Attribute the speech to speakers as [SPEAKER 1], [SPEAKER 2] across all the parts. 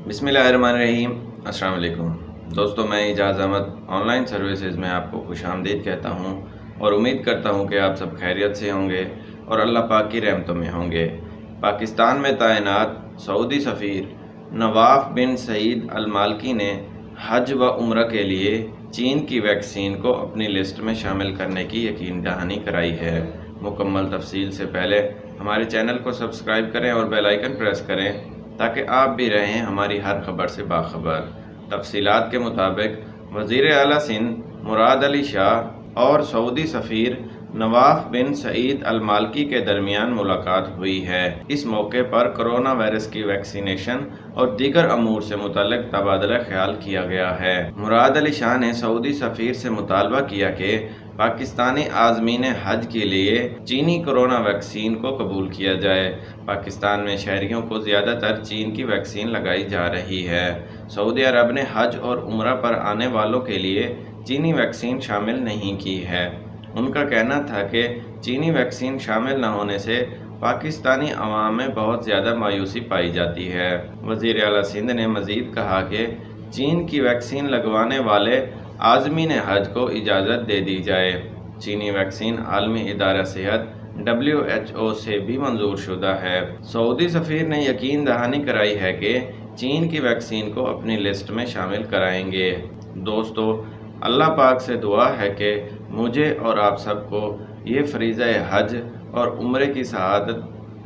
[SPEAKER 1] بسم اللہ الرحمن الرحیم۔ السلام علیکم دوستو، میں اعجاز احمد آن لائن سروسز میں آپ کو خوش آمدید کہتا ہوں اور امید کرتا ہوں کہ آپ سب خیریت سے ہوں گے اور اللہ پاک کی رحمتوں میں ہوں گے۔ پاکستان میں تعینات سعودی سفیر نواف بن سعید المالکی نے حج و عمرہ کے لیے چین کی ویکسین کو اپنی لسٹ میں شامل کرنے کی یقین دہانی کرائی ہے۔ مکمل تفصیل سے پہلے ہمارے چینل کو سبسکرائب کریں اور بیل آئیکن پریس کریں تاکہ آپ بھی رہیں ہماری ہر خبر سے باخبر۔ تفصیلات کے مطابق وزیر اعلیٰ سندھ مراد علی شاہ اور سعودی سفیر نواف بن سعید المالکی کے درمیان ملاقات ہوئی ہے۔ اس موقع پر کرونا وائرس کی ویکسینیشن اور دیگر امور سے متعلق تبادلہ خیال کیا گیا ہے۔ مراد علی شاہ نے سعودی سفیر سے مطالبہ کیا کہ پاکستانی عازمین حج کے لیے چینی کرونا ویکسین کو قبول کیا جائے۔ پاکستان میں شہریوں کو زیادہ تر چین کی ویکسین لگائی جا رہی ہے۔ سعودی عرب نے حج اور عمرہ پر آنے والوں کے لیے چینی ویکسین شامل نہیں کی ہے۔ ان کا کہنا تھا کہ چینی ویکسین شامل نہ ہونے سے پاکستانی عوام میں بہت زیادہ مایوسی پائی جاتی ہے۔ وزیر اعلیٰ سندھ نے مزید کہا کہ چین کی ویکسین لگوانے والے عازمین حج کو اجازت دے دی جائے۔ چینی ویکسین عالمی ادارہ صحت WHO سے بھی منظور شدہ ہے۔ سعودی سفیر نے یقین دہانی کرائی ہے کہ چین کی ویکسین کو اپنی لسٹ میں شامل کرائیں گے۔ دوستو، اللہ پاک سے دعا ہے کہ مجھے اور آپ سب کو یہ فریضہ حج اور عمرے کی سعادت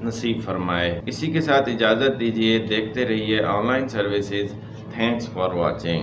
[SPEAKER 1] نصیب فرمائے۔ اسی کے ساتھ اجازت دیجیے، دیکھتے رہیے on line services. Thanks for watching.